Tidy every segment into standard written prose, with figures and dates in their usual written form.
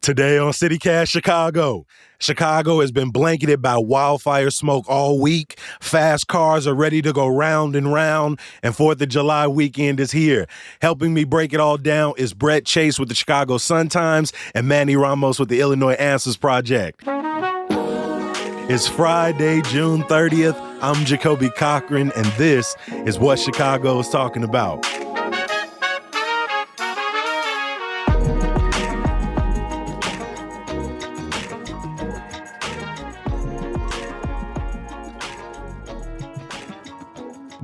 Today on CityCast Chicago. Chicago has been blanketed by wildfire smoke all week. Fast cars are ready to go round and round, and 4th of July weekend is here. Helping me break it all down is Brett Chase with the Chicago Sun-Times and Manny Ramos with the Illinois Answers Project. It's Friday, June 30th. I'm Jacoby Cochran, and this is what Chicago is talking about.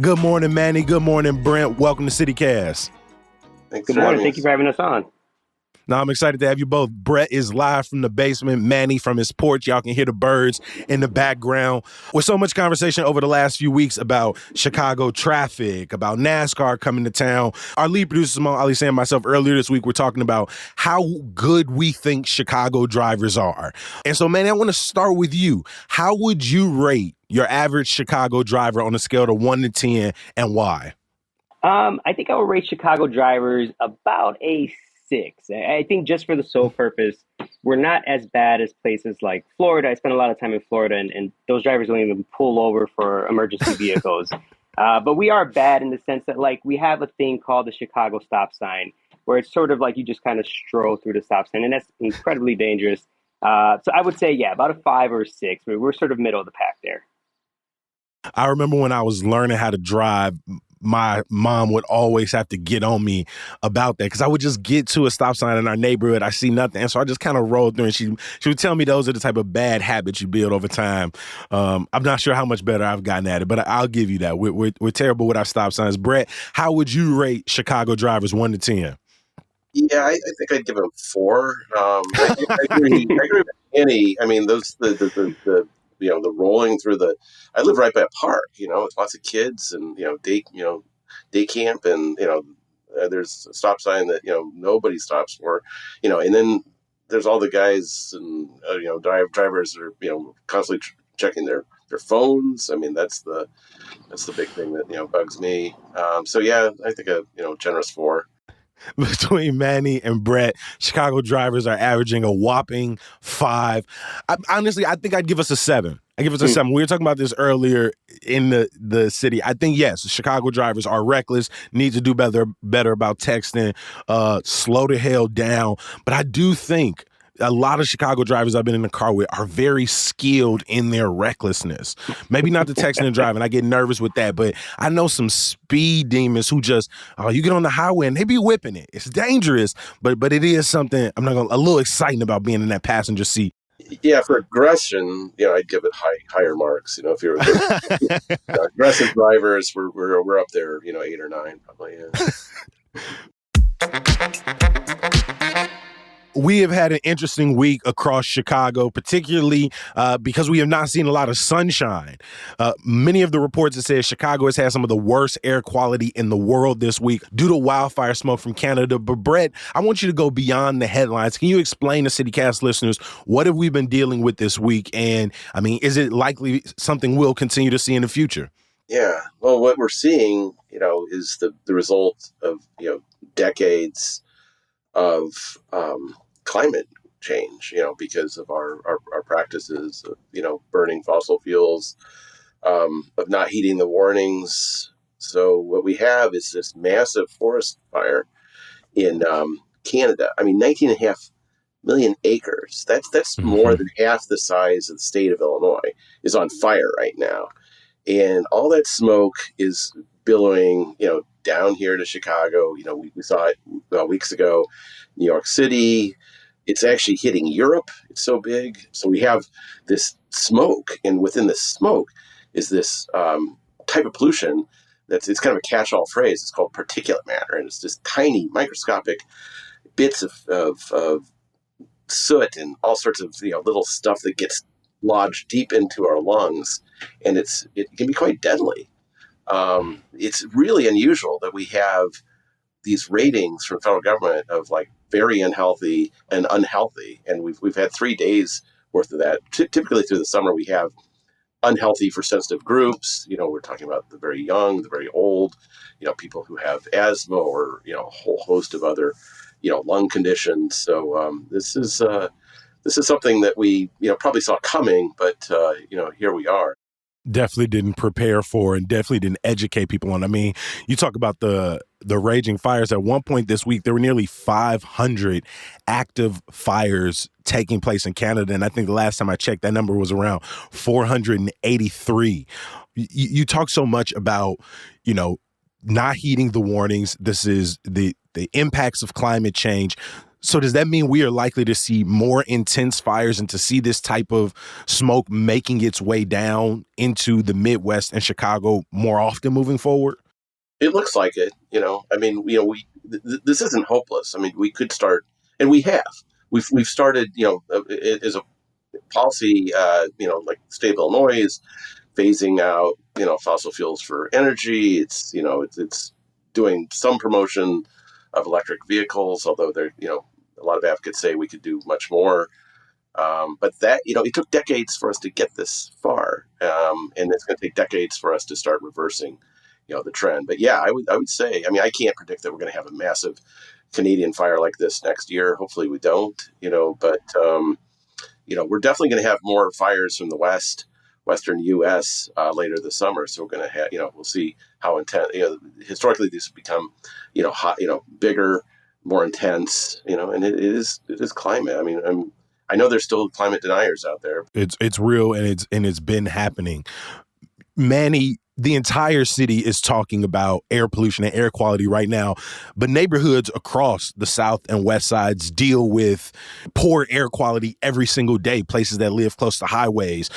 Good morning, Manny. Good morning, Brent. Welcome to CityCast. Good morning. Thank you for having us on. Now, I'm excited to have you both. Brett is live from the basement, Manny from his porch. Y'all can hear the birds in the background. With so much conversation over the last few weeks about Chicago traffic, about NASCAR coming to town. Our lead producer, Simone Ali and myself, earlier this week, we're talking about how good we think Chicago drivers are. And so, Manny, I want to start with you. How would you rate your average Chicago driver on a scale of 1 to 10, and why? I think I would rate Chicago drivers about a 6. I think just for the sole purpose, we're not as bad as places like Florida. I spent a lot of time in Florida, and those drivers don't even pull over for emergency vehicles. But we are bad in the sense that, like, we have a thing called the Chicago stop sign, where it's sort of like you just kind of stroll through the stop sign, and that's incredibly dangerous. So I would say, yeah, about a 5 or 6. We're sort of middle of the pack there. I remember when I was learning how to drive, my mom would always have to get on me about that because I would just get to a stop sign in our neighborhood. I see nothing. And so I just kind of rolled through, and she would tell me those are the type of bad habits you build over time. I'm not sure how much better I've gotten at it, but I'll give you that. We're terrible with our stop signs. Brett, how would you rate Chicago drivers 1 to 10? Yeah, I think I'd give him 4. I agree with Annie. I mean, those the rolling through the. I live right by a park, with lots of kids and day camp, and there's a stop sign that nobody stops for, and then there's all the guys and drivers are constantly checking their phones. I mean, that's the big thing that bugs me. So yeah, I think a generous 4. Between Manny and Brett, Chicago drivers are averaging a whopping 5. Honestly, I think I'd give us a 7. I give us a 7. We were talking about this earlier in the city. I think, yes, Chicago drivers are reckless, need to do better about texting, slow the hell down. But I do think a lot of Chicago drivers I've been in the car with are very skilled in their recklessness. Maybe not the texting and driving. I get nervous with that. But I know some speed demons who just, you get on the highway and they be whipping it. It's dangerous, but it is something a little exciting about being in that passenger seat. Yeah, for aggression, I'd give it higher marks. If you're aggressive drivers, we're up there, 8 or 9 probably. Yeah. We have had an interesting week across Chicago, particularly because we have not seen a lot of sunshine. Many of the reports that say Chicago has had some of the worst air quality in the world this week due to wildfire smoke from Canada. But Brett, I want you to go beyond the headlines. Can you explain to CityCast listeners what have we been dealing with this week? And I mean, is it likely something we'll continue to see in the future? Yeah. Well, what we're seeing, is the result of decades of climate change, because of our practices of, burning fossil fuels, of not heeding the warnings. So what we have is this massive forest fire in Canada. I mean, 19.5 million acres. That's more than half the size of the state of Illinois is on fire right now. And all that smoke is billowing, down here to Chicago. We saw it weeks ago, New York City. It's actually hitting Europe. It's so big. So we have this smoke, and within the smoke is this type of pollution it's kind of a catch-all phrase. It's called particulate matter, and it's just tiny, microscopic bits of soot and all sorts of little stuff that gets lodged deep into our lungs, and it can be quite deadly. It's really unusual that we have these ratings from the federal government of like very unhealthy and unhealthy, and we've had 3 days worth of that. Typically through the summer we have unhealthy for sensitive groups. We're talking about the very young, the very old, people who have asthma or, a whole host of other, lung conditions. So this is something that we, probably saw coming, but, here we are. Definitely didn't prepare for and definitely didn't educate people on. I mean, you talk about the raging fires. At one point this week, there were nearly 500 active fires taking place in Canada. And I think the last time I checked, that number was around 483. You talk so much about, not heeding the warnings. This is the impacts of climate change. So does that mean we are likely to see more intense fires and to see this type of smoke making its way down into the Midwest and Chicago more often moving forward? It looks like it. I mean, this isn't hopeless. I mean, we could start, and we have. We've started. As a policy. Like the state of Illinois is phasing out, fossil fuels for energy. It's doing some promotion of electric vehicles, although a lot of advocates say we could do much more. But that, it took decades for us to get this far, and it's going to take decades for us to start reversing, the trend. But yeah, I would say, I mean, I can't predict that we're going to have a massive Canadian fire like this next year. Hopefully, we don't. But we're definitely going to have more fires from the Western U.S. Later this summer. So we're going to have, we'll see how intense. Historically, these have become, hot, bigger, more intense. And it is climate. I mean, I know there's still climate deniers out there. It's real, and it's been happening. Manny, the entire city is talking about air pollution and air quality right now, but neighborhoods across the South and West sides deal with poor air quality every single day. Places that live close to highways,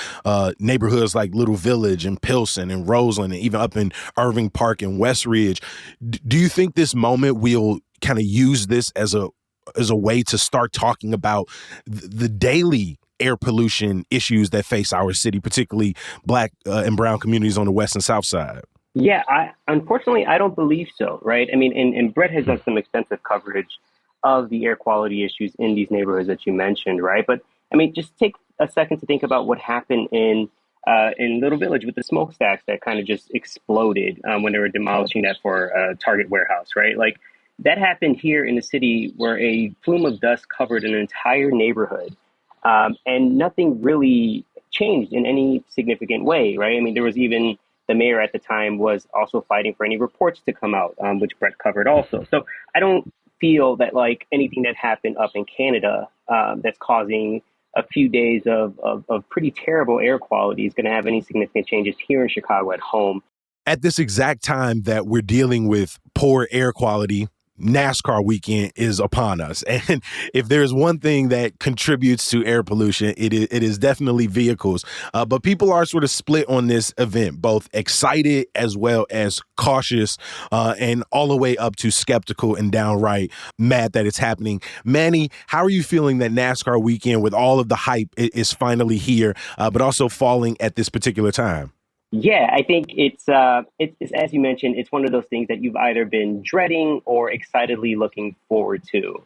neighborhoods like Little Village and Pilsen and Roseland, and even up in Irving Park and West Ridge. Do you think this moment will kind of use this as a way to start talking about the daily air pollution issues that face our city, particularly Black and brown communities on the West and South side? Yeah, unfortunately, I don't believe so, right? I mean, and Brett has done some extensive coverage of the air quality issues in these neighborhoods that you mentioned, right? But I mean, just take a second to think about what happened in Little Village with the smokestacks that kind of just exploded when they were demolishing that for a Target warehouse, right? Like that happened here in the city where a plume of dust covered an entire neighborhood, and nothing really changed in any significant way, right? I mean, there was even the mayor at the time was also fighting for any reports to come out, which Brett covered also. So I don't feel that like anything that happened up in Canada that's causing a few days of pretty terrible air quality is going to have any significant changes here in Chicago at home. At this exact time that we're dealing with poor air quality, NASCAR weekend is upon us. And if there's one thing that contributes to air pollution, it is definitely vehicles. But people are sort of split on this event, both excited as well as cautious, and all the way up to skeptical and downright mad that it's happening. Manny, how are you feeling that NASCAR weekend, with all of the hype, is finally here, but also falling at this particular time? Yeah, I think it's as you mentioned, it's one of those things that you've either been dreading or excitedly looking forward to.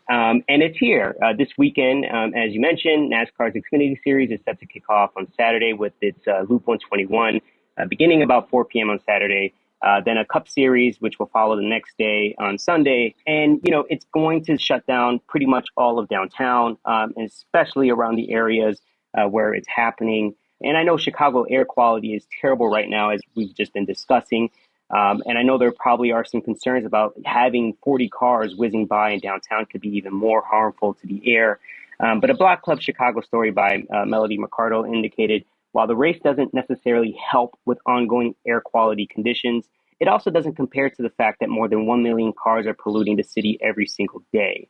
And it's here this weekend. As you mentioned, NASCAR's Xfinity Series is set to kick off on Saturday with its Loop 121, beginning about 4 p.m. on Saturday. Then a Cup Series, which will follow the next day on Sunday. And, it's going to shut down pretty much all of downtown, and especially around the areas where it's happening. And I know Chicago air quality is terrible right now, as we've just been discussing. And I know there probably are some concerns about having 40 cars whizzing by in downtown could be even more harmful to the air. But a Block Club Chicago story by Melody McCardle indicated while the race doesn't necessarily help with ongoing air quality conditions, it also doesn't compare to the fact that more than 1 million cars are polluting the city every single day.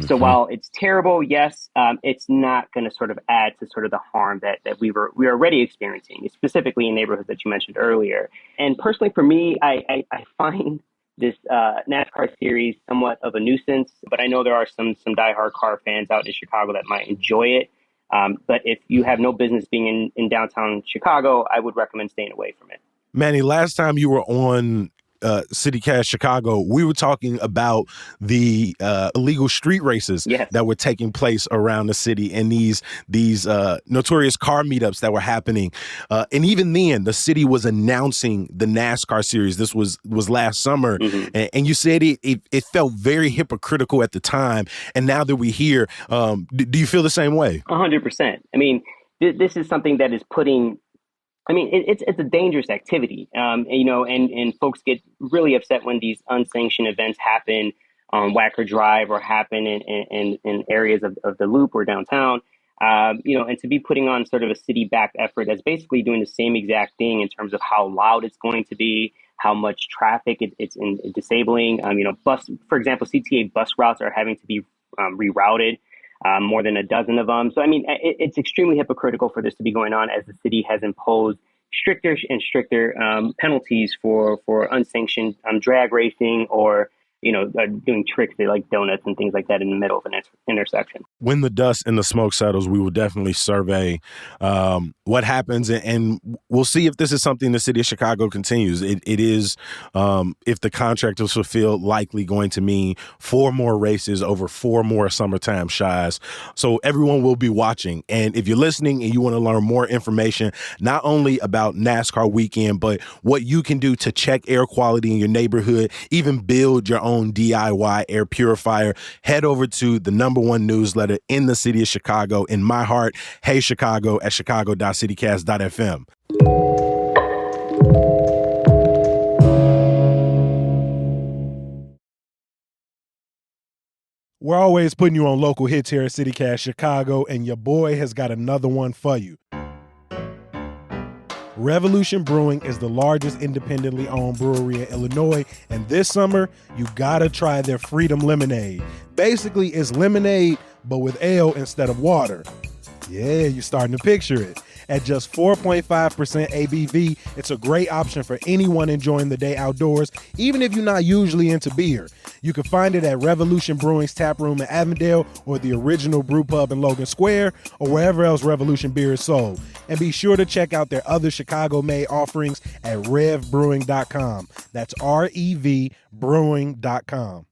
So while it's terrible, yes, it's not going to sort of add to sort of the harm that we are already experiencing, specifically in neighborhoods that you mentioned earlier. And personally, for me, I find this NASCAR series somewhat of a nuisance, but I know there are some diehard car fans out in Chicago that might enjoy it. But if you have no business being in downtown Chicago, I would recommend staying away from it. Manny, last time you were on CityCast Chicago, we were talking about the illegal street races Yes. that were taking place around the city, and these notorious car meetups that were happening. And even then, the city was announcing the NASCAR series. This was last summer, and you said it felt very hypocritical at the time. And now that we're here, do you feel the same way? 100%. I mean, this is something that is putting. I mean, it's a dangerous activity, and folks get really upset when these unsanctioned events happen on Wacker Drive or happen in areas of the Loop or downtown. And to be putting on sort of a city-backed effort that's basically doing the same exact thing in terms of how loud it's going to be, how much traffic it's disabling. For example, CTA bus routes are having to be rerouted, more than a dozen of them. So, I mean, it's extremely hypocritical for this to be going on as the city has imposed stricter and stricter penalties for unsanctioned drag racing or doing tricks like donuts and things like that in the middle of an intersection. When the dust and the smoke settles, we will definitely survey what happens, and we'll see if this is something the city of Chicago continues. It is, if the contract is fulfilled, likely going to mean 4 more races over 4 more summertime shies. So everyone will be watching. And if you're listening and you want to learn more information, not only about NASCAR weekend, but what you can do to check air quality in your neighborhood, even build your own DIY air purifier, head over to the #1 newsletter in the city of Chicago, in my heart, Hey Chicago, at chicago.citycast.fm. We're always putting you on local hits here at CityCast Chicago, and your boy has got another one for you. Revolution Brewing is the largest independently owned brewery in Illinois, and this summer, you gotta try their Freedom Lemonade. Basically, it's lemonade, but with ale instead of water. Yeah, you're starting to picture it. At just 4.5% ABV, it's a great option for anyone enjoying the day outdoors, even if you're not usually into beer. You can find it at Revolution Brewing's tap room in Avondale, or the Original Brew Pub in Logan Square, or wherever else Revolution beer is sold. And be sure to check out their other Chicago-made offerings at revbrewing.com. That's REV brewing.com.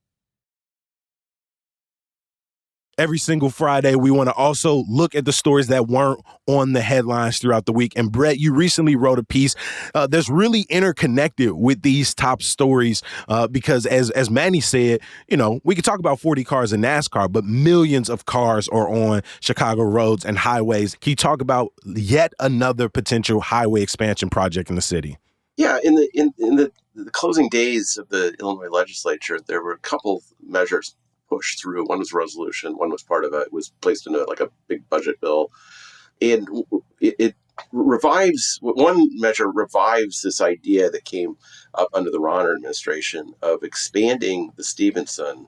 Every single Friday, we want to also look at the stories that weren't on the headlines throughout the week. And Brett, you recently wrote a piece that's really interconnected with these top stories because as Manny said, we could talk about 40 cars in NASCAR, but millions of cars are on Chicago roads and highways. Can you talk about yet another potential highway expansion project in the city? Yeah, in the closing days of the Illinois legislature, there were a couple measures pushed through. One was a resolution, one was part of it was placed into like a big budget bill, and it revives. One measure revives this idea that came up under the Ronner administration of expanding the Stevenson,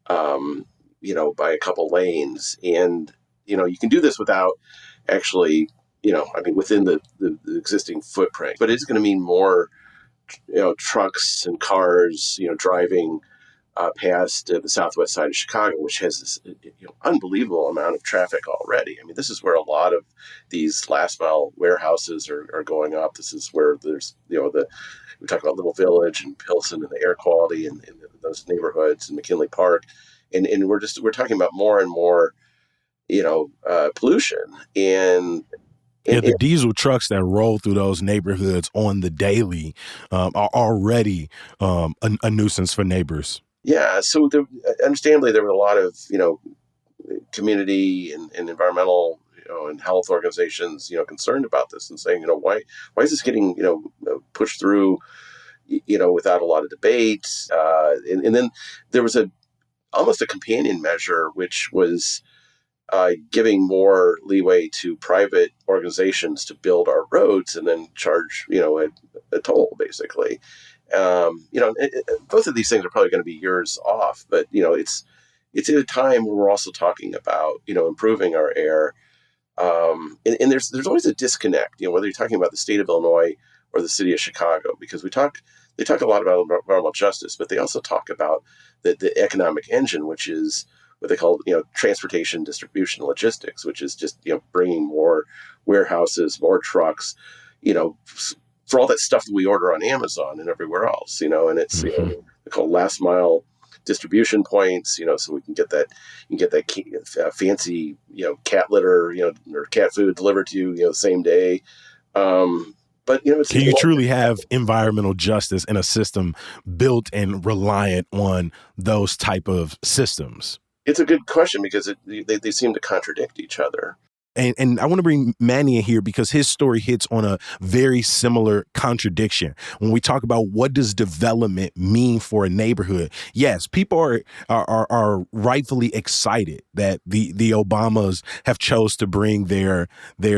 by a couple lanes, and you can do this without actually, within the existing footprint, but it's going to mean more, trucks and cars, driving past the southwest side of Chicago, which has this unbelievable amount of traffic already. I mean, this is where a lot of these last mile warehouses are going up. This is where there's, we talk about Little Village and Pilsen and the air quality in those neighborhoods and McKinley Park. And we're talking about more and more, pollution. And the diesel trucks that roll through those neighborhoods on the daily are already a nuisance for neighbors. Yeah, so understandably, there were a lot of community and environmental and health organizations concerned about this and saying why is this getting pushed through without a lot of debate, and then there was almost a companion measure which was giving more leeway to private organizations to build our roads and then charge a toll basically. Both of these things are probably going to be years off, but it's at a time where we're also talking about improving our air, and there's always a disconnect, whether you're talking about the state of Illinois or the city of Chicago, because they talk a lot about environmental justice, but they also talk about the economic engine, which is what they call transportation, distribution, logistics, which is just bringing more warehouses, more trucks, for all that stuff that we order on Amazon and everywhere else, and it's, Mm-hmm. they call last mile distribution points, so we can get that, fancy, cat litter, or cat food delivered to you, same day. But, it's, Can you truly have environmental justice in a system built and reliant on those type of systems? it's a good question because they seem to contradict each other. And I want to bring Manny in here because his story hits on a very similar contradiction. When we talk about what does development mean for a neighborhood, yes, people are rightfully excited that the Obamas have chose to bring their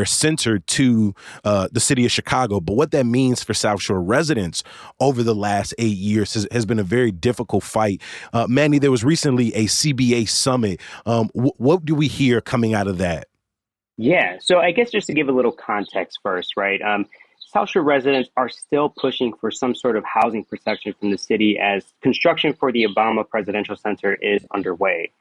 center to the city of Chicago. But what that means for South Shore residents over the last 8 years has been a very difficult fight. Manny, there was recently a CBA summit. What do we hear coming out of that? Yeah, so I guess just to give a little context first, right? South Shore residents are still pushing for some sort of housing protection from the city as construction for the Obama Presidential Center is underway.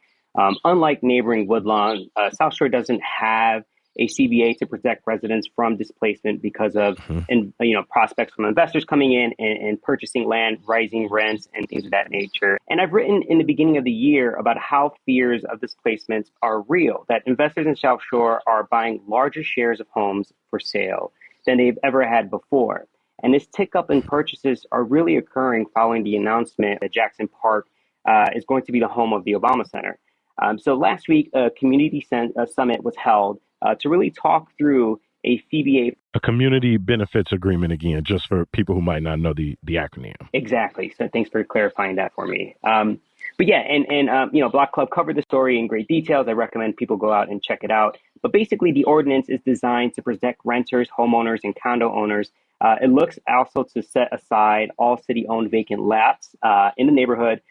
Unlike neighboring Woodlawn, South Shore doesn't have a CBA to protect residents from displacement because of Mhm. and prospects from investors coming in and purchasing land, rising rents, and things of that nature. And I've written in the beginning of the year about how fears of displacement are real, that investors in South Shore are buying larger shares of homes for sale than they've ever had before. And this tick up in purchases are really occurring following the announcement that Jackson Park is going to be the home of the Obama Center. So last week, a summit was held to really talk through a CBA. A community benefits agreement, again, just for people who might not know the acronym. Exactly. So thanks for clarifying that for me. But yeah, and Block Club covered the story in great details. I recommend people go out and check it out. But basically, the ordinance is designed to protect renters, homeowners, and condo owners. It looks also to set aside all city-owned vacant lots in the neighborhood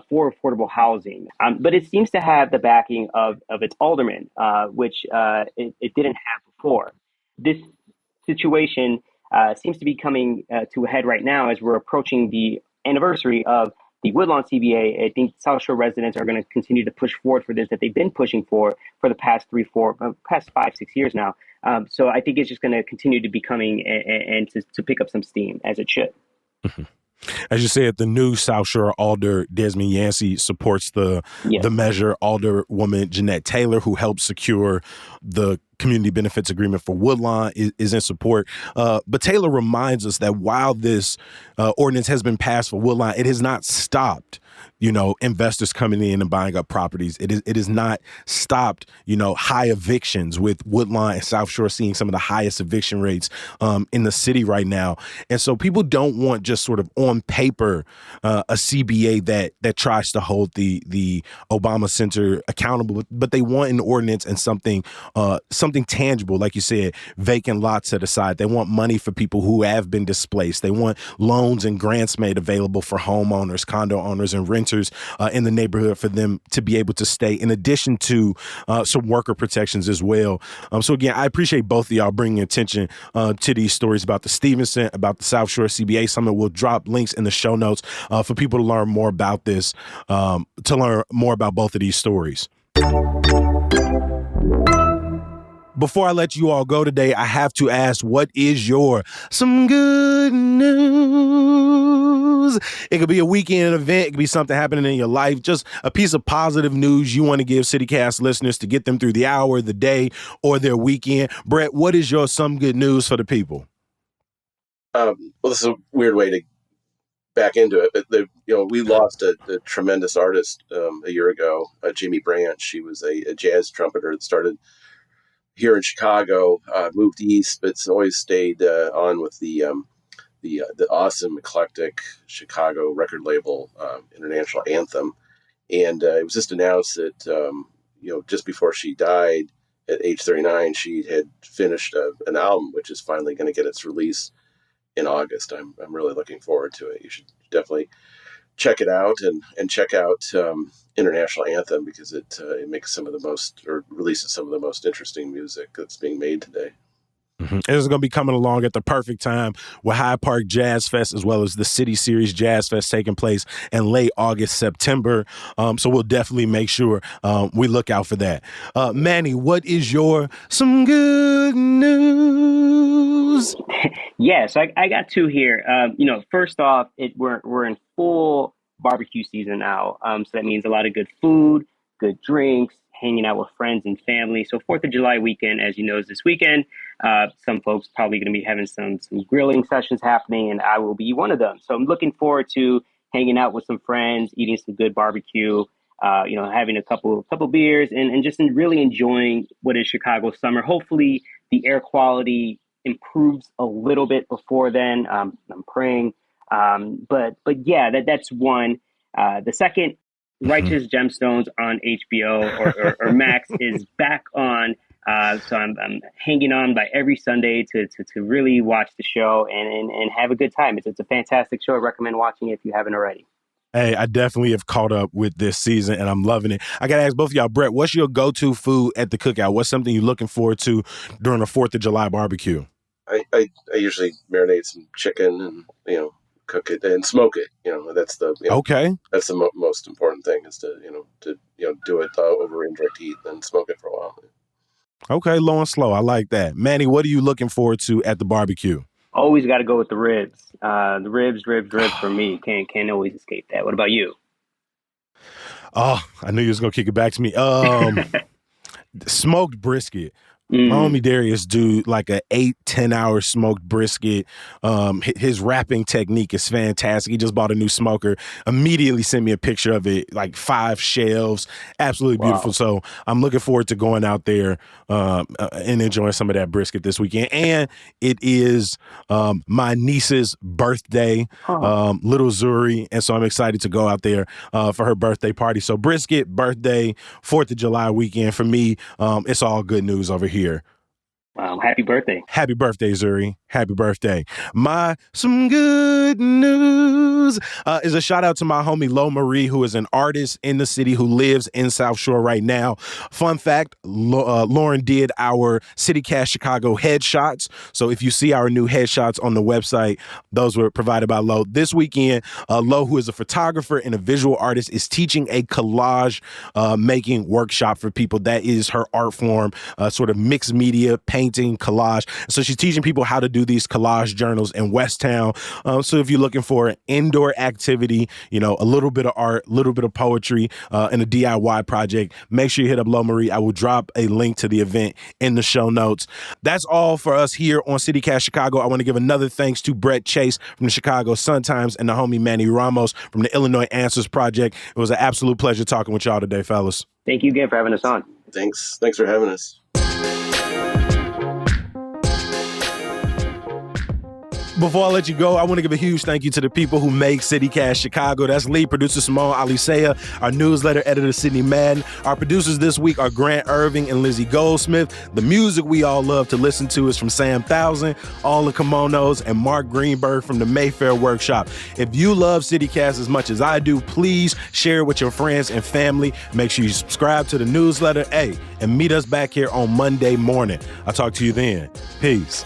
for affordable housing. But it seems to have the backing of its aldermen, which it didn't have before. This situation seems to be coming to a head right now as we're approaching the anniversary of the Woodlawn CBA. I think South Shore residents are going to continue to push forward for this that they've been pushing for the past past 5, 6 years now. So I think it's just going to continue to be coming and to pick up some steam as it should. As you said, the new South Shore Alder Desmond Yancey supports the Yes. measure. Alderwoman Jeanette Taylor, who helped secure the community benefits agreement for Woodlawn, is in support. But Taylor reminds us that while this ordinance has been passed for Woodlawn, it has not stopped investors coming in and buying up properties. It is not stopped, high evictions, with Woodlawn and South Shore seeing some of the highest eviction rates in the city right now. And so people don't want just sort of on paper a CBA that tries to hold the Obama Center accountable, but they want an ordinance and something tangible, like you said, vacant lots set aside. They want money for people who have been displaced. They want loans and grants made available for homeowners, condo owners, and renters in the neighborhood for them to be able to stay, in addition to some worker protections as well. So again, I appreciate both of y'all bringing attention to these stories about the Stevenson, about the South Shore CBA Summit. We'll drop links in the show notes for people to learn more about this, to learn more about both of these stories. Before I let you all go today, I have to ask, what is your some good news? It could be a weekend event. It could be something happening in your life. Just a piece of positive news you want to give CityCast listeners to get them through the hour, the day, or their weekend. Brett, what is your some good news for the people? Well, this is a weird way to back into it, but we lost a tremendous artist a year ago, Jamie Branch. She was a jazz trumpeter that started here in Chicago, moved east, but always stayed on with the awesome eclectic Chicago record label, International Anthem. And it was just announced that just before she died at age 39, she had finished an album, which is finally going to get its release in August. I'm really looking forward to it. You should definitely check it out and check out International Anthem, because it makes some of the most, or releases some of the most interesting music that's being made today. It is going to be coming along at the perfect time with Hyde Park Jazz Fest as well as the City Series Jazz Fest taking place in late August, September. So we'll definitely make sure we look out for that. Manny, what is your some good news? Yes, I got two here. First off, we're in full barbecue season now. So that means a lot of good food, good drinks, hanging out with friends and family. So 4th of July weekend, as you know, is this weekend. Some folks probably going to be having some grilling sessions happening, and I will be one of them. So I'm looking forward to hanging out with some friends, eating some good barbecue. Having a couple beers and just really enjoying what is Chicago summer. Hopefully, the air quality improves a little bit before then. I'm praying. But yeah, that's one. The second, Righteous Gemstones on HBO or Max is back on. So I'm hanging on by every Sunday to really watch the show and have a good time. It's a fantastic show. I recommend watching it if you haven't already. Hey, I definitely have caught up with this season, and I'm loving it. I got to ask both of y'all, Brett, what's your go-to food at the cookout? What's something you're looking forward to during a 4th of July barbecue? I usually marinate some chicken and, cook it and smoke it. That's the Okay. That's the most important thing is to do it over indirect heat and smoke it for a while. Okay, low and slow. I like that. Manny, what are you looking forward to at the barbecue? Always got to go with the ribs. The ribs for me. Can't always escape that. What about you? Oh, I knew you was gonna kick it back to me. Smoked brisket. My homie Darius do like a 8-10 hour smoked brisket. His wrapping technique is fantastic. He just bought a new smoker. Immediately sent me a picture of it, like 5 shelves. Absolutely beautiful. Wow. So I'm looking forward to going out there and enjoying some of that brisket this weekend. And it is my niece's birthday, little Zuri. And so I'm excited to go out there for her birthday party. So brisket, birthday, 4th of July weekend. For me, it's all good news over here. Wow, happy birthday. Happy birthday, Zuri. Happy birthday. My some good news is a shout out to my homie Lo Marie, who is an artist in the city who lives in South Shore right now. Fun fact, Lauren did our CityCast Chicago headshots. So if you see our new headshots on the website, those were provided by Lo. This weekend, Lo, who is a photographer and a visual artist, is teaching a collage making workshop for people. That is her art form, sort of mixed media, painting, collage. So she's teaching people how to do these collage journals in Westtown. So if you're looking for an indoor activity, a little bit of art, a little bit of poetry, and a DIY project, make sure you hit up Lo Marie. I will drop a link to the event in the show notes. That's all for us here on CityCast Chicago. I want to give another thanks to Brett Chase from the Chicago Sun-Times and the homie Manny Ramos from the Illinois Answers Project. It was an absolute pleasure talking with y'all today, fellas. Thank you again for having us on. Thanks for having us. Before I let you go, I want to give a huge thank you to the people who make CityCast Chicago. That's lead producer Simone Alisea, our newsletter editor Sydney Madden. Our producers this week are Grant Irving and Lizzie Goldsmith. The music we all love to listen to is from Sam Thousand, All the Kimonos, and Mark Greenberg from the Mayfair Workshop. If you love CityCast as much as I do, please share it with your friends and family. Make sure you subscribe to the newsletter, and meet us back here on Monday morning. I'll talk to you then. Peace.